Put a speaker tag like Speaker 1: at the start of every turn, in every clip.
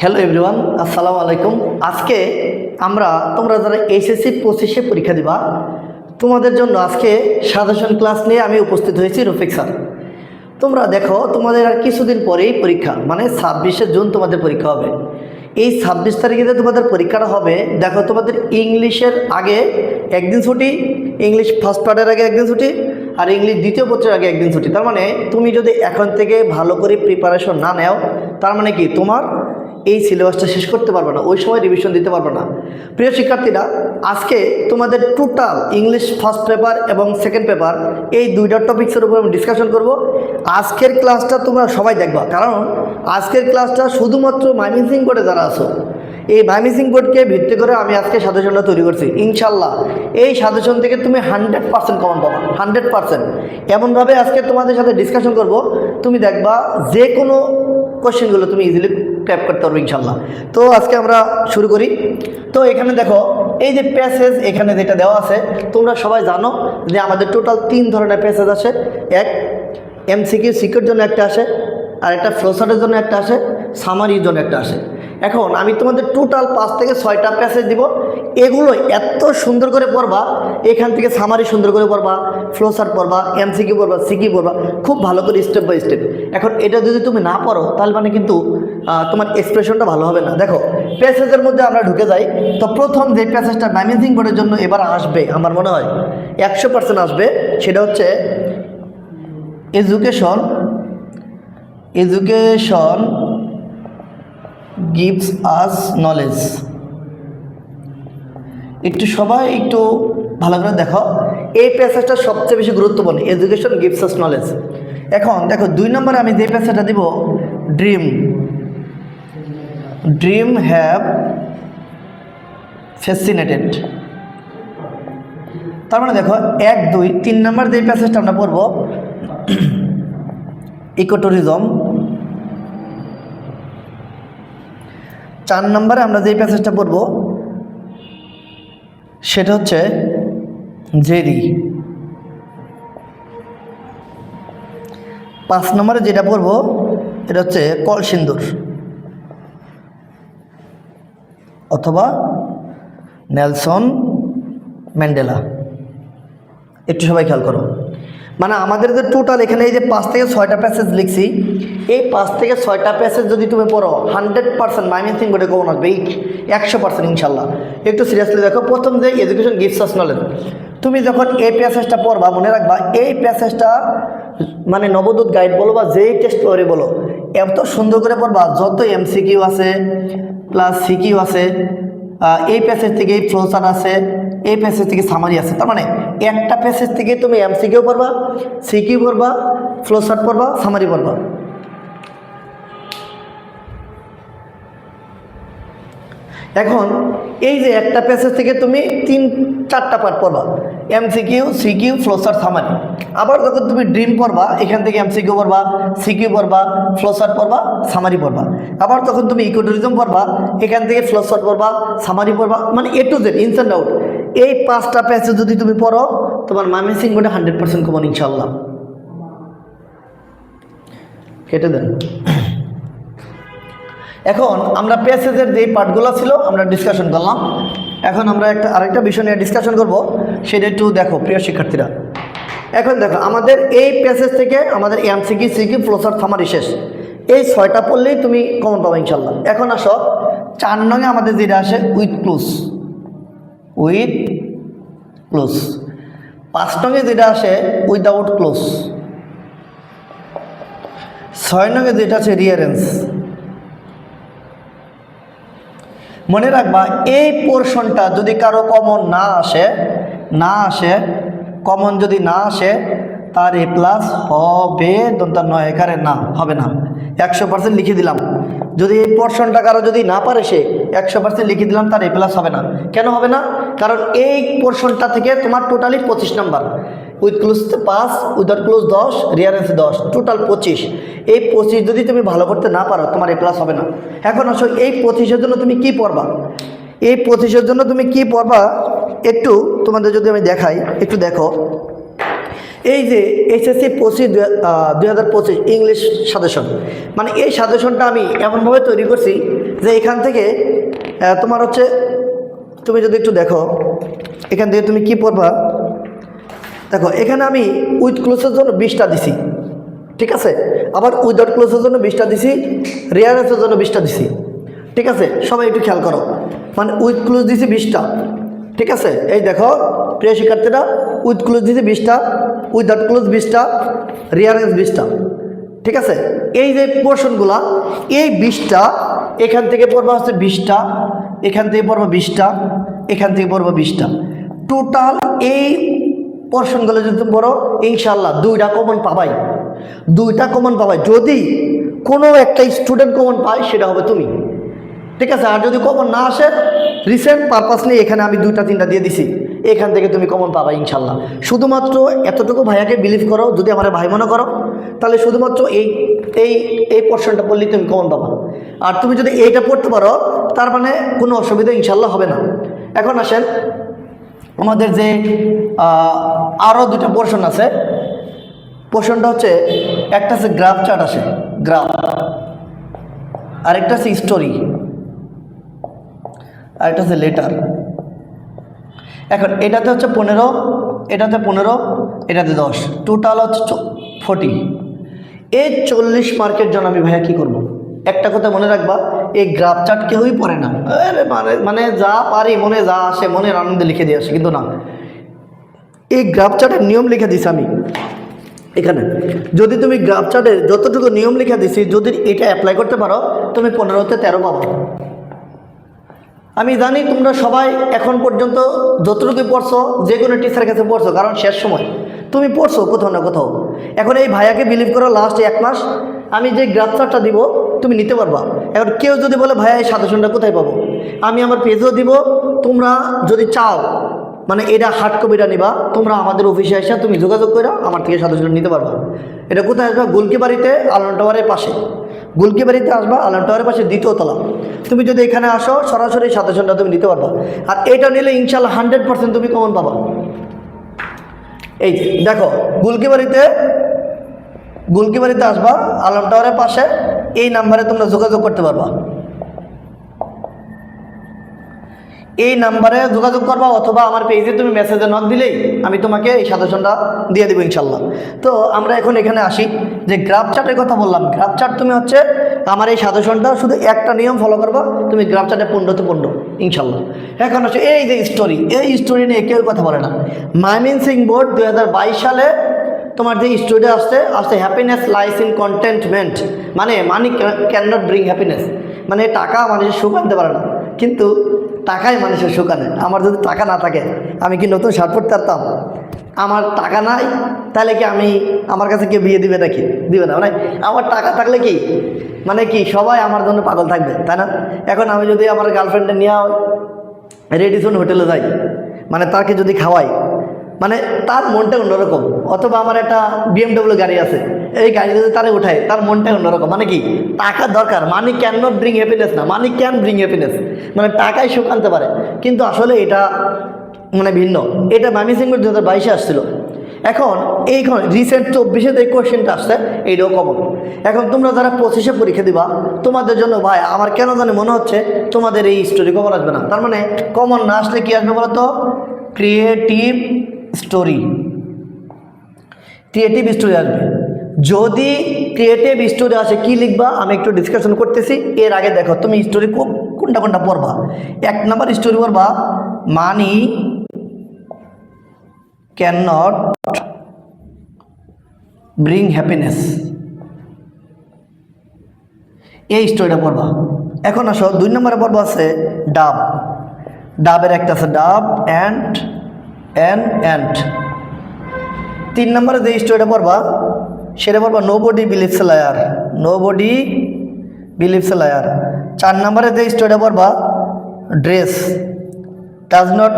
Speaker 1: Hello everyone, আসসালামু আলাইকুম। আজকে তোমরা যারা এইচএসসি 25-এ পরীক্ষা দিবা তোমাদের জন্য আজকে সাজেশন ক্লাস নিয়ে আমি উপস্থিত হয়েছি, রফিক স্যার। তোমরা দেখো, তোমাদের আর কিছুদিন পরেই পরীক্ষা, মানে 26শে জুন তোমাদের পরীক্ষা হবে। এই 26 তারিখে যে তোমাদের পরীক্ষাটা হবে, দেখো তোমাদের ইংলিশের আগে একদিন ছুটি, ইংলিশ ফার্স্ট পার্টের আগে একদিন ছুটি, আর ইংলিশ দ্বিতীয় পত্রের আগে একদিন ছুটি। তার মানে তুমি যদি এখন থেকে ভালো করে প্রিপারেশন না নেও, তার মানে কি তোমার এই সিলেবাসটা শেষ করতে পারবে না, ওই সময় রিভিশন দিতে পারবে না। প্রিয় শিক্ষার্থীরা, আজকে তোমাদের টোটাল ইংলিশ ফার্স্ট পেপার এবং সেকেন্ড পেপার এই দুইটা টপিক্সের উপর আমি ডিসকাশন করব। আজকের ক্লাসটা তোমরা সবাই দেখবা, কারণ আজকের ক্লাসটা শুধুমাত্র ময়মনসিংহ বোর্ডে যারা আছো, এই ময়মনসিংহ বোর্ডকে ভিত্তি করে আমি আজকে সাজেশনটা তৈরি করছি। ইনশাল্লাহ এই সাজেশন থেকে তুমি 100% কমন পাবা, 100%। এমনভাবে আজকে তোমাদের সাথে ডিসকাশন করব, তুমি দেখবা যে কোনো কোশ্চেনগুলো তুমি ইজিলি ট্যাপ করতে পারবে ইনশাল্লাহ। তো আজকে আমরা শুরু করি। তো এখানে দেখো, এই যে প্যাসেজ এখানে যেটা দেওয়া আছে, তোমরা সবাই জানো যে আমাদের টোটাল 3 ধরনের প্যাসেজ আছে। এক এমসিকিউ সিকিউর জন্য একটা আসে, আর একটা ফ্লোচার্টের জন্য একটা আসে, সামারির জন্য একটা আসে। এখন আমি তোমাদের টোটাল 5 থেকে 6টা প্যাসেজ দিব। এগুলো এত সুন্দর করে পড়বা, এখান থেকে সামারি সুন্দর করে পড়বা, ফ্লোচার্ট পড়বা, এমসিকিউ পড়বা, সিকিউ পড়বা, খুব ভালো করে স্টেপ বাই স্টেপ। এখন এটা যদি তুমি না পড়ো, তাহলে মানে কিন্তু তোমার এক্সপ্রেশনটা ভালো হবে না। দেখো, প্যাসেজের মধ্যে আমরা ঢুকে যাই। তো প্রথম যে প্যাসেজটা ময়মনসিংহ বোর্ডের জন্য এবার আসবে, আমার মনে হয় 100% আসবে, সেটা হচ্ছে এডুকেশন gives us knowledge। একটু সবাই একটু ভালো করে দেখো, এই প্যাসেজটা সবচেয়ে বেশি গুরুত্বপূর্ণ, এডুকেশন গিভস আস নলেজ। এখন দেখো 2 নম্বরে আমি যে প্যাসেজটা দিব, ড্রিম হ্যাভ ফ্যাসিনেটেড। তার মানে দেখো 1, 2, 3 নম্বর যে প্যাসেজটা আমরা পড়বো, ইকোট্যুরিজম। 4 নম্বরে আমরা যে প্যাসেজটা পড়ব সেটা হচ্ছে জেরি। 5 নম্বরে যেটা পড়ব এটা হচ্ছে কলসিন্দুর অথবা নেলসন ম্যান্ডেলা। একটু সবাই খেয়াল করো, মানে আমাদের যে টোটাল এখানে এই যে 5 থেকে 6টা প্যাসেজ লিখছি, এই 5 থেকে 6টা প্যাসেজ যদি তুমি পড়ো, 100% ময়মনসিংহ বোর্ডে কমন আসবে, 100% ইনশাল্লাহ। একটু সিরিয়াসলি দেখো, প্রথম যে এডুকেশন গিভস আস নলেজ, তুমি যখন এই প্যাসেজটা পড়বা, মনে রাখবা এই প্যাসেজটা মানে নবদূত গাইড বলো বা যেই টেস্ট পেপারে বলো, এত সুন্দর করে পড়বা, যত এমসিকিউ আছে প্লাস সিকিউ আছে, এই প্যাসেজ থেকে এই ফ্লোচার্ট আছে, এই প্যাসেজ থেকে সামারি আছে। তার মানে একটা প্যাসেজ থেকে তুমি এমসিকিউ পড়বা, সিকিউ পড়বা, ফ্লোচার্ট পড়বা, সামারি পড়বা। এখন এই যে একটা প্যাসেজ থেকে তুমি 3-4টা পার্ট পড়বা, এমসিকিউ, সিকিউ, ফ্লোচার্ট, সামারি। আবার যখন তুমি ড্রিম পড়বা, এখান থেকে এমসিকিউ পড়বা, সিকিউ পড়বা, ফ্লোচার্ট পড়বা, সামারি পড়বা। আবার তখন তুমি ইকোট্যুরিজম পড়বা, এখান থেকে ফ্লোচার্ট পড়বা, সামারি পড়বা, মানে A to Z ins and out. এই 5টা প্যাসেজ যদি তুমি পড়ো, তোমার ময়মনসিংহ বোর্ডে 100% কমন ইনশাল্লাহ। কেটে দেন। এখন আমরা প্যাসেজের যে পার্টগুলো ছিল আমরা ডিসকাশন করলাম। এখন আমরা আরেকটা বিষয় নিয়ে ডিসকাশন করব, সেটা একটু দেখো প্রিয় শিক্ষার্থীরা। এখন দেখো, আমাদের এই প্যাসেজ থেকে আমাদের এমসিকিউ, সিকিউ, ফ্লোচার্ট, সামারি শেষ। এই 6টা পড়লেই তুমি কমন পাবে ইনশাল্লাহ। এখন আসো 4 নঙে আমাদের যেটা আসে উইথ ক্লুজ। 5 নঙে যেটা আসে উইদাউট ক্লুজ। 6 নঙে যেটা আছে রিয়ারেন্স। মনে রাখবা, এই পোর্শনটা যদি কারো কমন না আসে, কমন যদি না আসে, তার A+ হবে, নয় এখানে না হবে না, 100% লিখে দিলাম। যদি এই পোর্শনটা কারো যদি না পারে, সে 100% লিখে দিলাম, তার A+ হবে না। কেন হবে না? কারণ এই পোর্শনটা থেকে তোমার totally 25 number, with clues 5, without clues 10, রিয়ারেন্স 10, total 25। এই 25 যদি তুমি ভালো করতে না পারো, তোমার A+ হবে না। এখন আসো, এই 25-এর জন্য তুমি কি পড়বা? এই 25-এর জন্য তুমি কি পড়বা একটু তোমাদের যদি আমি দেখাই, একটু দেখো। এই যে এইচএসসি 2025 ইংলিশ সাজেশন, মানে এই সাজেশনটা আমি এমনভাবে তৈরি করছি যে এখান থেকে তোমার হচ্ছে তুমি যদি একটু দেখো এখান থেকে তুমি কি পড়বা, দেখো এখানে আমি উইথ ক্লোজের জন্য 20টা দিছি, ঠিক আছে, আবার উইদাউট ক্লোজের জন্য 20টা দিছি, রিয়ারেন্সের জন্য 20টা দিছি, ঠিক আছে। সবাই একটু খেয়াল করো, মানে উইথ ক্লোজ দিছি 20টা, ঠিক আছে। এই দেখো প্রিয় শিক্ষার্থীরা, উইথ ক্লোজ দিছি 20টা, উইদাউট ক্লোজ 20টা, রিয়ারেন্স 20টা, ঠিক আছে। এই যে পোর্শনগুলা, এই 20টা এখান থেকে পড়বা হচ্ছে 20টা, এখান থেকে পড়বা 20টা, এখান থেকে পড়বা 20টা, টোটাল এই পোর্শনগুলো যদি তুমি পড়ো ইনশাল্লাহ 2টা কমন পাবাই, 2টা কমন পাবাই। যদি কোনো একটা স্টুডেন্ট কমন পায় সেটা হবে তুমি, ঠিক আছে। আর যদি কমন না আসে, রিসেন্ট পারপাসলি এখানে আমি 2টা 3টা দিয়ে দিছি, এখান থেকে তুমি কমন পাবা ইনশাল্লাহ। শুধুমাত্র এতটুকু ভাইয়াকে বিলিভ করো, যদি আমার ভাই মনে করো, তাহলে শুধুমাত্র এই এই এই পোর্শনটা পড়লেই তুমি কমন পাবা। আর তুমি যদি এইটা পড়তে পারো তার মানে কোনো অসুবিধা ইনশাল্লাহ হবে না। এখন আসেন আমাদের যে আরও 2টা পোর্শন আছে, পোর্শনটা হচ্ছে একটা হচ্ছে গ্রাফ চার্ট আসে, গ্রাফ, আরেকটা হচ্ছে স্টোরি, আরেকটা হচ্ছে লেটার। এখন এটাতে হচ্ছে 15, এটাতে 15, এটাতে 10, টোটাল হচ্ছে 40। এই 40 মার্কের জন্য আমি ভাইয়া কী করবো, একটা কথা মনে রাখবা, এই গ্রাফ চার্ট কেউই পড়ে না, মানে যা পারি মনে যা আসে মনের আনন্দে লিখে দিয়ে আসে, কিন্তু না, এই গ্রাফ চার্টের নিয়ম লিখে দিছি আমি এখানে। যদি তুমি গ্রাফ চার্টের যতটুকু নিয়ম লিখে দিছি যদি এটা অ্যাপ্লাই করতে পারো, তুমি 15তে 13 পাবো। আমি জানি তোমরা সবাই এখন পর্যন্ত যতটুকু পড়ছো যে কোনো টিচারের কাছে পড়ছো, কারণ শেষ সময় তুমি পড়ছো কোথাও না কোথাও। এখন এই ভাইয়াকে বিলিভ করো, লাস্ট 1 মাস আমি যে গ্রাফ চার্টটা দিব তুমি নিতে পারবা। এখন কেউ যদি বলে ভাইয়া এই সাজেশনটা কোথায় পাবো, আমি আমার পেজেও দিব, তোমরা যদি চাও মানে এটা হার্ড কপিটা নিবা, তোমরা আমাদের অফিসে এসে তুমি যোগাযোগ করে আমার থেকে সাজেশন নিতে পারবা। এটা কোথায় আসবা, গোলকিবাড়িতে আলম টাওয়ারের পাশে, গোলকিবাড়িতে আসবা আলম টাওয়ারের পাশে 2য় তলা। তুমি যদি এখানে আসো সরাসরি সাজেশনটা তুমি নিতে পারবা। আর এটা নিলে ইনশাল্লাহ 100% তুমি কমন পাবা। এই দেখো গোলকিবাড়িতে আসবা আলম টাওয়ারের পাশে, এই নাম্বারে তোমরা যোগাযোগ করতে পারবা, এই নাম্বারে যোগাযোগ করবা, অথবা আমার পেজে তুমি মেসেজে নক দিলেই আমি তোমাকে এই সাজেশনটা দিয়ে দেবো ইনশাল্লাহ। তো আমরা এখন এখানে আসি যে গ্রাফ চার্টের কথা বললাম। গ্রাফ চার্ট তুমি হচ্ছে আমার এই সাজেশনটা শুধু একটা নিয়ম ফলো করবা, তুমি গ্রাফ চার্টে 15তে 15 ইনশাল্লাহ। এখন হচ্ছে এই যে স্টোরি, এই স্টোরি নিয়ে কেউ কথা বলে না। ময়মনসিংহ বোর্ড 2022 সালে তোমার যে স্টোরিটা আসছে হ্যাপিনেস লাইস ইন কন্টেন্টমেন্ট, মানে money can not bring happiness, মানে টাকা মানুষের সুখ আনতে পারে না, কিন্তু টাকাই মানুষের সুখ আনে। আমার যদি টাকা না থাকে আমি কি নতুন শার্ট পরতে পারতাম? আমার টাকা নাই, তাহলে কি আমার কাছে কেউ বিয়ে দিবে নাকি? দিবে না। মানে আমার টাকা থাকলে কি মানে কি সবাই আমার জন্য পাগল থাকবে, তাই না? এখন আমি যদি আমার গার্লফ্রেন্ডে নিয়ে রেডিসন হোটেলে যাই, মানে তাকে যদি খাওয়াই, মানে তার মনটা অন্যরকম। অথবা আমার একটা BMW গাড়ি আছে, এই গাড়ি যদি তারা উঠায় তার মনটা অন্যরকম। মানে কি টাকা দরকার, money can not bring happiness না, মানি ক্যান ব্রিং হ্যাপিনেস, মানে টাকাই সুখ আনতে পারে। কিন্তু আসলে এটা মানে ভিন্ন। এটা ময়মনসিংহ 2022 আসছিল। এখন এইখানে রিসেন্ট 24-এ যে কোয়েশ্চেনটা আসছে এইটাও কমন। এখন তোমরা যারা 25-এ পরীক্ষা দিবা, তোমাদের জন্য ভাই আমার কেন জানে মনে হচ্ছে তোমাদের এই স্টোরি কমন আসবে না। তার মানে কমন না আসলে কি আসবে বলো তো? ক্রিয়েটিভ স্টোরি আসবে। যদি ক্রিয়েটিভ স্টোরি আসে কি লিখবা আমি একটু ডিসকাশন করতেছি। এর আগে দেখো তুমি স্টোরি কোনটা পড়বা। 1 নাম্বার স্টোরি পড়বা money can not bring happiness, এই স্টোরিটা পড়বা। এখন আসো 2 নম্বরে পড়বা আছে ডাবের একটা আছে ডাব অ্যান্ড 3 নম্বরে যে স্টোরিটা পড়বা সেটা পড়বা নোবডি বিলিভস এ লায়ার। 4 নম্বরে যে স্টোরিটা পড়বা ড্রেস ডাজ নট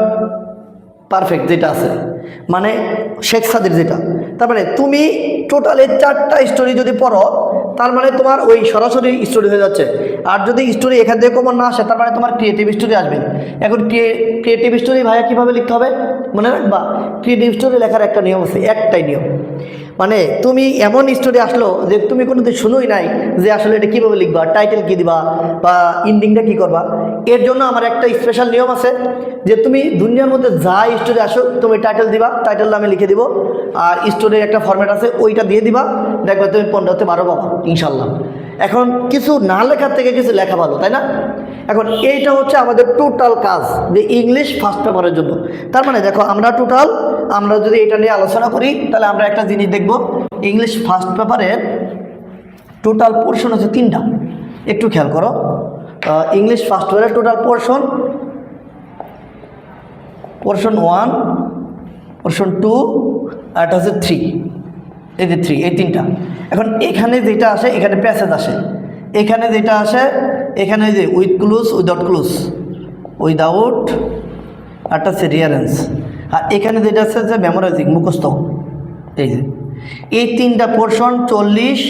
Speaker 1: পারফেক্ট, যেটা আছে মানে শেখ সাদির যেটা। তার মানে তুমি টোটাল 4টা স্টোরি যদি পড়ো তার মানে তোমার ওই সরাসরি স্টোরি হয়ে যাচ্ছে। আর যদি স্টোরি এখান থেকে কমন না আসে তার মানে তোমার ক্রিয়েটিভ স্টোরি আসবে। এখন ক্রিয়েটিভ স্টোরি ভাইয়া কীভাবে লিখতে হবে মনে রাখবা। ক্রিয়েটিভ স্টোরি লেখার একটা নিয়ম আছে, একটাই নিয়ম, মানে তুমি এমন স্টোরি আসলো যে তুমি কোনোদিন শুনোই নাই যে আসলে এটা কীভাবে লিখবা, টাইটেল কী দিবা বা ইন্ডিংটা কী করবা। এর জন্য আমার একটা স্পেশাল নিয়ম আছে যে তুমি দুনিয়ার মধ্যে যা স্টোরি আসো তুমি টাইটেল দিবা, টাইটেল আমি লিখে দিব, আর স্টোরির একটা ফরম্যাট আছে ওইটা দিয়ে দিবা, দেখবে তুমি 15তে 12 পাবা ইনশাল্লাহ। এখন কিছু না লেখার থেকে কিছু লেখা ভালো, তাই না? এখন এইটা হচ্ছে আমাদের টোটাল কাজ যে ইংলিশ ফার্স্ট পেপারের জন্য। তার মানে দেখো আমরা যদি এটা নিয়ে আলোচনা করি তাহলে আমরা একটা জিনিস দেখব, ইংলিশ ফার্স্ট পেপারের টোটাল পোর্শন হচ্ছে 3টা। একটু খেয়াল করো, ইংলিশ ফার্স্ট পেপারের টোটাল পোর্শন 1, পোর্শন 2 আর এটা হচ্ছে 3। এই যে 3, এই 3টা। এখন এখানে যেটা আসে এখানে প্যাসেজ আসে, এখানে যেটা আসে এখানে যে with clues, without clues, without, আরটা হচ্ছে রিয়ারেন্স, আর এখানে যেটা আছে যে মেমোরাইজিং, মুখস্থ। এই 3টা পোর্শন 40,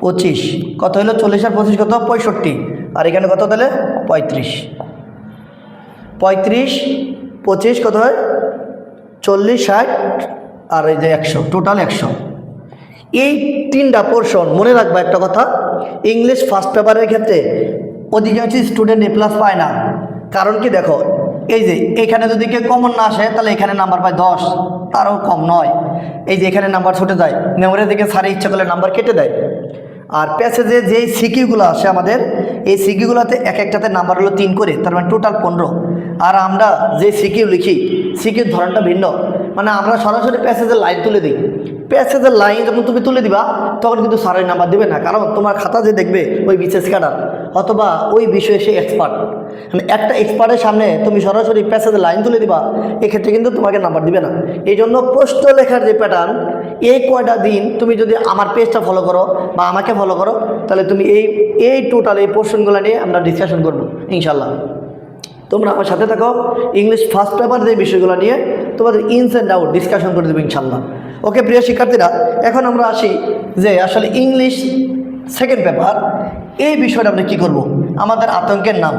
Speaker 1: 25 কত হলো? 40 আর 25 কত? 65। আর এখানে কত তাহলে? 35। 25 কত হয়? 40, 60 আর এই যে 100, টোটাল 100। এই 3টা পোর্শন মনে রাখবা। একটা কথা, ইংলিশ ফার্স্ট পেপারের ক্ষেত্রে অধিকাংশ স্টুডেন্ট A+ পায় না। কারণ কি দেখো, এই যে এখানে যদি কেউ কমন না আসে তাহলে এখানে নাম্বার পায় 10, তারও কম নয়। এই যে এখানে নাম্বার ছুটে যায়, মেমোরি থেকে স্যারে ইচ্ছা করলে নাম্বার কেটে দেয়। আর প্যাসেজে যেই সিকিউগুলো আসে আমাদের, এই সিকিউগুলোতে এক একটাতে নাম্বার হলো 3 করে, তার মানে টোটাল 15। আর আমরা যে সিকিউ লিখি, সিকিউর ধরনটা ভিন্ন। মানে আমরা সরাসরি প্যাসেজের লাইন তুলে দিই। প্যাসেজের লাইন যখন তুমি তুলে দিবা তখন কিন্তু স্যারের নাম্বার দিবে না, কারণ তোমার খাতা যে দেখবে ওই বিশেষ ক্যাডার অথবা ওই বিষয়ে সে এক্সপার্ট। মানে একটা এক্সপার্টের সামনে তুমি সরাসরি প্যাসেজের লাইন তুলে দিবা, এক্ষেত্রে কিন্তু তোমাকে নাম্বার দিবে না। এই জন্য প্রশ্ন লেখার যে প্যাটার্ন, এই কয়টা দিন তুমি যদি আমার পেজটা ফলো করো বা আমাকে ফলো করো তাহলে তুমি এই টোটাল এই পোর্শনগুলো নিয়ে আমরা ডিসকাশন করবো ইনশাল্লাহ। তোমরা আমার সাথে থাকো, ইংলিশ ফার্স্ট পেপার যে বিষয়গুলো নিয়ে তোমাদের ইনস অ্যান্ড আউট ডিসকাশন করে দেবো ইনশাল্লাহ। ওকে প্রিয় শিক্ষার্থীরা, এখন আমরা আসি যে আসলে ইংলিশ সেকেন্ড পেপার এই বিষয়টা আমরা কী করব। আমাদের আতঙ্কের নাম,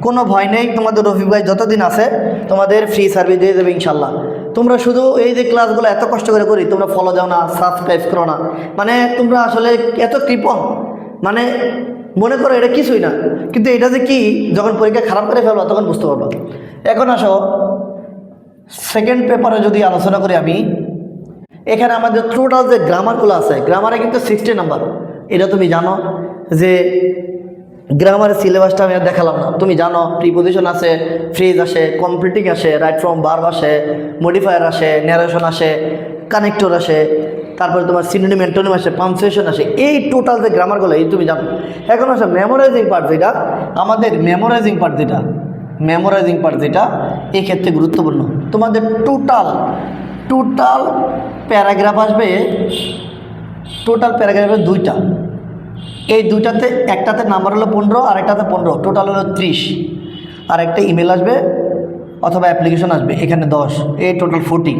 Speaker 1: কোনো ভয় নেই, তোমাদের রফিক ভাই যতদিন আছে তোমাদের ফ্রি সার্ভিস দিয়ে দেবে ইনশাল্লাহ। তোমরা শুধু এই যে ক্লাসগুলো এত কষ্ট করে করি, তোমরা ফলো দাও না, সাবস্ক্রাইব করো না, মানে তোমরা আসলে এত কৃপণ, মানে মনে করো এটা কিছুই না, কিন্তু এটা যে কি যখন পরীক্ষা খারাপ করে ফেলবো তখন বুঝতে পারবো। এখন আসো সেকেন্ড পেপারে যদি আলোচনা করি আমি, এখানে আমাদের টোটাল যে গ্রামারগুলো আছে, গ্রামারে কিন্তু 60 নাম্বার। এটা তুমি জানো যে গ্রামারের সিলেবাসটা আমি আর দেখালাম না, তুমি জানো প্রিপোজিশন আছে, ফ্রেজ আসে, কমপ্লিটিং আসে, রাইট ফ্রম ভার্ব আসে, মডিফায়ার আসে, ন্যারেশন আসে, কানেক্টর আসে, তারপরে তোমার সিনোনিম অ্যান্টোনিম আসে, পাঞ্চুয়েশন আসে। এই টোটাল যে গ্রামারগুলো এই তুমি জানো। এখন আসে মেমোরাইজিং পার্ট, যেটা আমাদের মেমোরাইজিং পার্ট যেটা এই ক্ষেত্রে গুরুত্বপূর্ণ। তোমাদের টোটাল প্যারাগ্রাফ আসবে, টোটাল প্যারাগ্রাফ 2টা। এই 2টাতে একটাতে নাম্বার হলো 15 আর একটাতে 15, টোটাল হলো 30। আর একটা ইমেল আসবে অথবা অ্যাপ্লিকেশন আসবে, এখানে 10, এই টোটাল 40।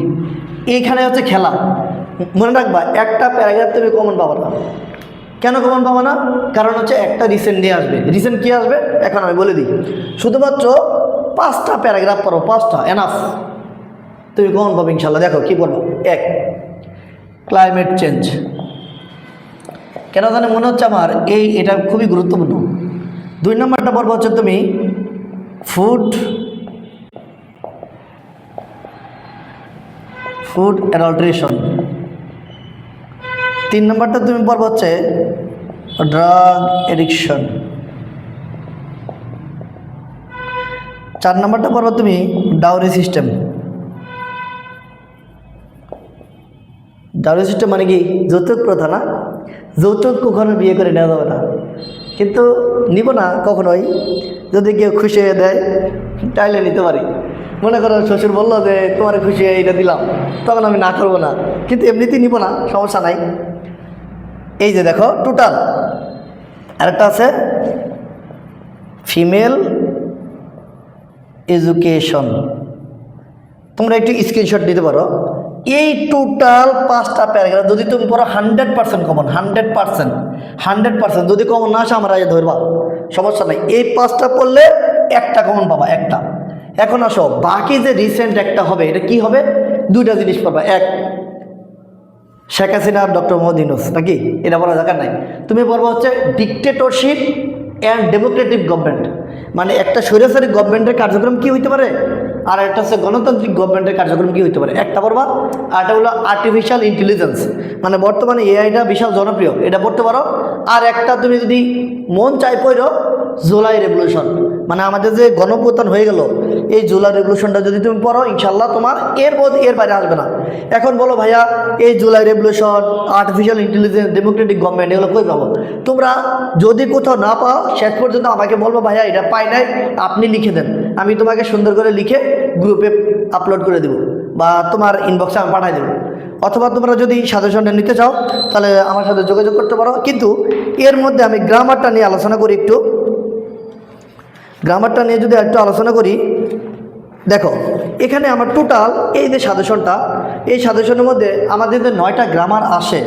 Speaker 1: এইখানে হচ্ছে খেলা। মনে রাখবা, একটা প্যারাগ্রাফ তুমি কমন পাবা না। কেন কমন পাবা না? কারণ হচ্ছে একটা রিসেন্ট নিয়ে আসবে। রিসেন্ট কী আসবে এখন আমি বলে দিই। শুধুমাত্র 5টা প্যারাগ্রাফ পড়ো, 5টা এনাফ, তুমি কমন পাবে ইনশাল্লাহ। দেখো কী বলবো। 1, ক্লাইমেট চেঞ্জ। কেন জানে মনে হচ্ছে আমার এটা খুবই গুরুত্বপূর্ণ। 2 নম্বরটা পর্ব হচ্ছে তুমি ফুড অ্যাডাল্টারেশন। 3 নম্বরটা তুমি পর্ব হচ্ছে ড্রাগ এডিকশন। 4 নম্বরটা পর্ব তুমি ডাউরি সিস্টেম। ডাউরি সিস্টেম মানে কি? যৌতুক প্রথা না? যৌতুক কখনো বিয়ে করে নেওয়া যাবে না, কিন্তু নিব না কখনোই। যদি কেউ খুশি হয়ে দেয় তাইলে নিতে পারি। মনে করো শ্বশুর বললো যে তোমার খুশি হয়ে এটা দিলাম, তখন আমি না করবো না, কিন্তু এমনিতেই নিব না, সমস্যা নাই। এই যে দেখো টোটাল। আরেকটা আছে ফিমেল এডুকেশন, তোমরা একটু স্ক্রিনশট দিতে পারো। এই টোটাল 5টা প্যারাগ্রাফ যদি তুমি পড়ো 100% কমন, 100% যদি কমন না আসে আমার আগে ধরবা, সমস্যা নাই। এই 5টা পড়লে একটা কমন পাবা, একটা। এখন আসো বাকি যে রিসেন্ট একটা হবে, এটা কি হবে? 2টা জিনিস পাবা। 1, শেখ হাসিনা আর ডক্টর মোহাম্মদ ইউনূস, নাকি? এটা বলার দরকার নাই। তুমি বলবো হচ্ছে ডিকটেটরশিপ অ্যান্ড ডেমোক্রেটিক গভর্নমেন্ট, মানে একটা স্বৈরাচারী গভর্নমেন্টের কার্যক্রম কি হইতে পারে, আর একটা হচ্ছে গণতান্ত্রিক গভর্নমেন্টের কার্যক্রম কি হইতে পারে। একটা পড়বা, আর একটা হলো আর্টিফিশিয়াল ইন্টেলিজেন্স, মানে বর্তমানে এআইটা বিশাল জনপ্রিয়, এটা পড়তে পারো। আর একটা তুমি যদি মন চাই পড়ো জুলাই রেভলিউশন, মানে আমাদের যে গণপ্রত্যান হয়ে গেল, এই জুলাই রেভলিউশনটা যদি তুমি পড়ো ইনশাল্লাহ তোমার এর বাইরে আসবে না। এখন বলো ভাইয়া এই July revolution, artificial intelligence, Democratic government এগুলো কই পাবো? তোমরা যদি কোথাও না পাও শেষ পর্যন্ত আমাকে বলবো ভাইয়া এটা পাই নাই, আপনি লিখে দেন, আমি তোমাকে সুন্দর করে লিখে গ্রুপে আপলোড করে দেবো বা তোমার ইনবক্সে আমি পাঠিয়ে দেবো। অথবা তোমরা যদি সাজেশনটা নিতে চাও তাহলে আমার সাথে যোগাযোগ করতে পারো। কিন্তু এর মধ্যে আমি গ্রামারটা নিয়ে আলোচনা করি একটু। গ্রামারটা নিয়ে যদি একটু আলোচনা করি, দেখো এখানে আমার টোটাল এই যে সাজেশনটা, এই সাজেশনের মধ্যে আমাদের যে 9টা গ্রামার আসে,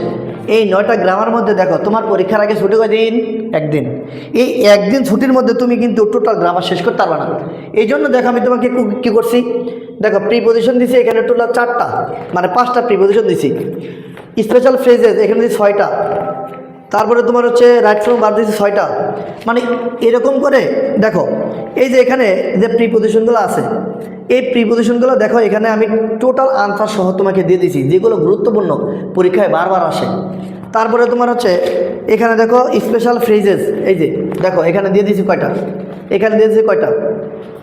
Speaker 1: এই 9টা গ্রামার মধ্যে দেখো তোমার পরীক্ষার আগে ছুটি কয়দিন? একদিন। এই একদিন ছুটির মধ্যে তুমি কিন্তু টোটাল গ্রামার শেষ করতে পারবে না। এই জন্য দেখো আমি তোমাকে কী করছি, দেখো প্রিপোজিশন দিছি এখানে টোটাল 4টা, মানে 5টা প্রিপোজিশন দিছি। স্পেশাল ফ্রেজেস এখানে দিচ্ছি 6টা, তারপরে তোমার হচ্ছে রাইট ফ্রম ভার্ব দিচ্ছি 6টা। মানে এরকম করে দেখো এই যে এখানে যে প্রিপোজিশনগুলো আছে, এই প্রিপোজিশনগুলো দেখো এখানে আমি টোটাল আনসার সহ তোমাকে দিয়ে দিছি, যেগুলো গুরুত্বপূর্ণ পরীক্ষায় বারবার আসে। তারপরে তোমার হচ্ছে এখানে দেখো স্পেশাল ফ্রেজেস, এই যে দেখো এখানে দিয়ে দিছি কয়টা, এখানে দিয়ে দিছি কয়টা।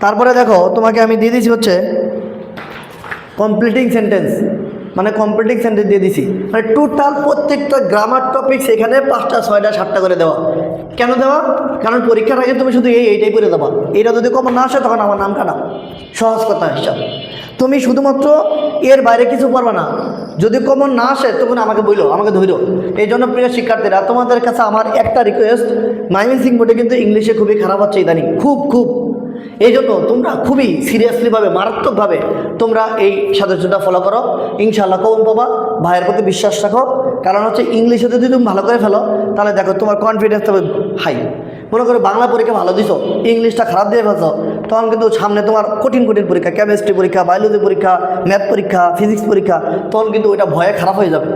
Speaker 1: তারপরে দেখো তোমাকে আমি দিয়ে দিছি হচ্ছে কমপ্লিটিং সেন্টেন্স, মানে কমপ্লিটিং সেন্টেন্স দিয়ে দিছি। মানে টোটাল প্রত্যেকটা গ্রামার টপিকস এখানে 5টা 6টা 7টা করে দেওয়া। কেন দেওয়া? কারণ পরীক্ষার আগে তুমি শুধু এইটাই করে দেবা, এটা যদি কমন না আসে তখন আমার নাম কাটা, সহজ কথা হিসাব। তুমি শুধুমাত্র এর বাইরে কিছু পারবে না। যদি কমন না আসে তখন আমাকে বইলো, আমাকে ধরো। এই জন্য প্রিয় শিক্ষার্থীরা তোমাদের কাছে আমার একটা রিকোয়েস্ট, ময়মনসিংহ বোর্ডে কিন্তু ইংলিশে খুবই খারাপ হচ্ছে ইদানিং, খুব। এই জন্য তোমরা খুবই সিরিয়াসলিভাবে, মারাত্মকভাবে তোমরা এই সাজেশনটা ফলো করো, ইনশাআল্লাহ কমন পাবা। ভাইয়ের প্রতি বিশ্বাস রাখো, কারণ হচ্ছে ইংলিশে যদি তুমি ভালো করে ফেলো তাহলে দেখো তোমার কনফিডেন্স হবে হাই। মনে করো বাংলা পরীক্ষা ভালো দিছো, ইংলিশটা খারাপ দিয়ে ফেলছো, তখন কিন্তু সামনে তোমার কঠিন পরীক্ষা, কেমিস্ট্রি পরীক্ষা, বায়োলজি পরীক্ষা, ম্যাথ পরীক্ষা, ফিজিক্স পরীক্ষা, তখন কিন্তু ওইটা ভয়ে খারাপ হয়ে যাবে।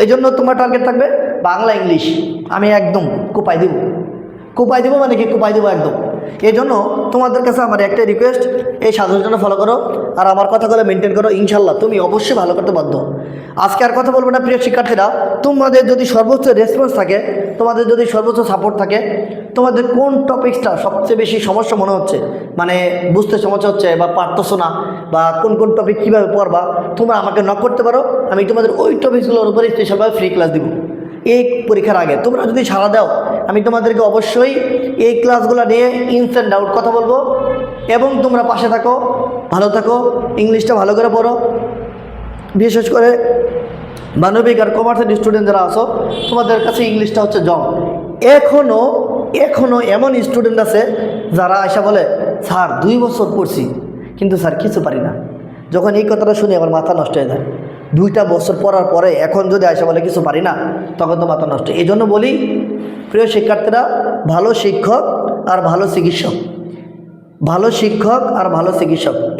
Speaker 1: এই জন্য তোমার টার্গেট থাকবে বাংলা ইংলিশ আমি একদম কোপাই দেবো, মানে কি কোপাই দেবো একদম। এই জন্য তোমাদের কাছে আমার একটাই রিকোয়েস্ট, এই সাজেশনটা ফলো করো আর আমার কথাগুলো মেনটেন করো, ইনশাল্লাহ তুমি অবশ্যই ভালো করতে বাধ্য। আজকে আর কথা বলবো না প্রিয় শিক্ষার্থীরা, তোমাদের যদি সর্বোচ্চ রেসপন্স থাকে, তোমাদের যদি সর্বোচ্চ সাপোর্ট থাকে, তোমাদের কোন টপিকসটা সবচেয়ে বেশি সমস্যা মনে হচ্ছে, মানে বুঝতে সমস্যা হচ্ছে বা পারতেছো না, বা কোন টপিক কীভাবে পড়বা, তোমরা আমাকে নক করতে পারো। আমি তোমাদের ওই টপিকসগুলোর উপরে স্পেশালভাবে ফ্রি ক্লাস দিব। এই পরীক্ষার আগে তোমরা যদি সাড়া দাও, আমি তোমাদেরকে অবশ্যই এই ক্লাসগুলো নিয়ে ইনস অ্যান্ড আউট কথা বলবো, এবং তোমরা পাশে থাকো, ভালো থাকো, ইংলিশটা ভালো করে পড়ো। বিশেষ করে মানবিক আর কমার্সের স্টুডেন্ট যারা আছো, তোমাদের কাছে ইংলিশটা হচ্ছে জং। এখনও এমন স্টুডেন্ট আছে যারা এসে বলে স্যার 2 বছর পড়ছি কিন্তু স্যার কিছু পারি না। যখন এই কথাটা শুনে আমার মাথা নষ্ট হয়ে যায়। 2টা বছর পড়ার পরে এখন যদি আয়সা বলে কিছু পারি না, তখন তো মাথা নষ্ট। এই জন্য বলি প্রিয় শিক্ষার্থীরা, ভালো শিক্ষক আর ভালো চিকিৎসক,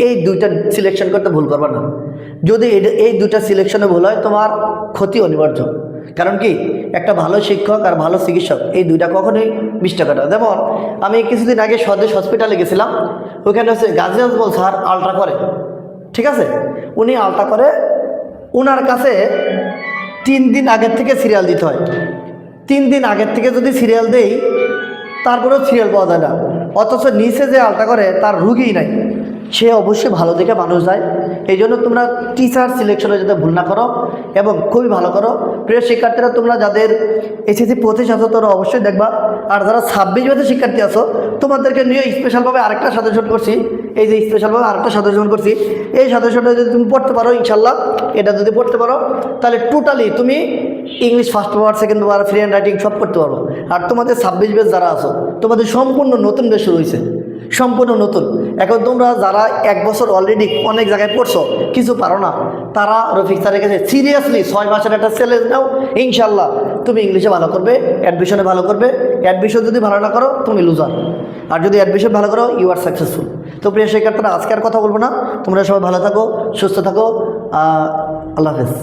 Speaker 1: এই 2টা সিলেকশন করতে ভুল করবে না। যদি এই 2টা সিলেকশনে ভুল হয় তোমার ক্ষতি অনিবার্য। কারণ কি, একটা ভালো শিক্ষক আর ভালো চিকিৎসক এই 2টা কখনোই 20 টাকা। যেমন আমি কিছুদিন আগে স্বদেশ হসপিটালে গেছিলাম, ওইখানে হচ্ছে গাজী আজমল স্যার আলট্রা করে, ঠিক আছে, উনি আলট্রা করে, ওনার কাছে 3 দিন আগের থেকে সিরিয়াল দিতে হয়। 3 দিন আগের থেকে যদি সিরিয়াল দেই তারপরেও সিরিয়াল পাওয়া যায় না, অথচ নিচে যে আলট্রা করে তার রুগীই নাই, সে অবশ্যই ভালো দিকে মানুষ যায়। এই জন্য তোমরা টিচার সিলেকশনে যাতে ভুল না করো এবং খুবই ভালো করো। প্রিয় শিক্ষার্থীরা, তোমরা যাদের এসএসসি 25 আছো তোমরা অবশ্যই দেখবা, আর যারা 26 ব্যাচের শিক্ষার্থী আছো তোমাদেরকে নিয়ে স্পেশালভাবে আরেকটা সাজেশন করছি। এই যে স্পেশালভাবে আরেকটা সাজেশন করছি, এই সাজেশনটা যদি তুমি পড়তে পারো ইনশাল্লাহ, এটা যদি পড়তে পারো তাহলে টোটালি তুমি English first paper, second paper, free hand writing সব পড়তে পারো। আর তোমাদের 26 ব্যাচ যারা আছো তোমাদের সম্পূর্ণ নতুন ব্যাচ শুরু হয়েছে, সম্পূর্ণ নতুন। এখন তোমরা যারা 1 বছর অলরেডি অনেক জায়গায় পড়ছো কিছু পারো না, তারা রফিক স্যারের কাছে সিরিয়াসলি 6 মাসের একটা চ্যালেঞ্জ নাও, ইনশাল্লাহ তুমি ইংলিশে ভালো করবে, অ্যাডমিশনে ভালো করবে। অ্যাডমিশন যদি ভালো না করো তুমি লুজার, আর যদি অ্যাডমিশন ভালো করো ইউ আর সাকসেসফুল। তো প্রিয় শিক্ষার্থীরা, আজকে আর কথা বলবো না, তোমরা সবাই ভালো থাকো, সুস্থ থাকো, আল্লাহ হাফেজ।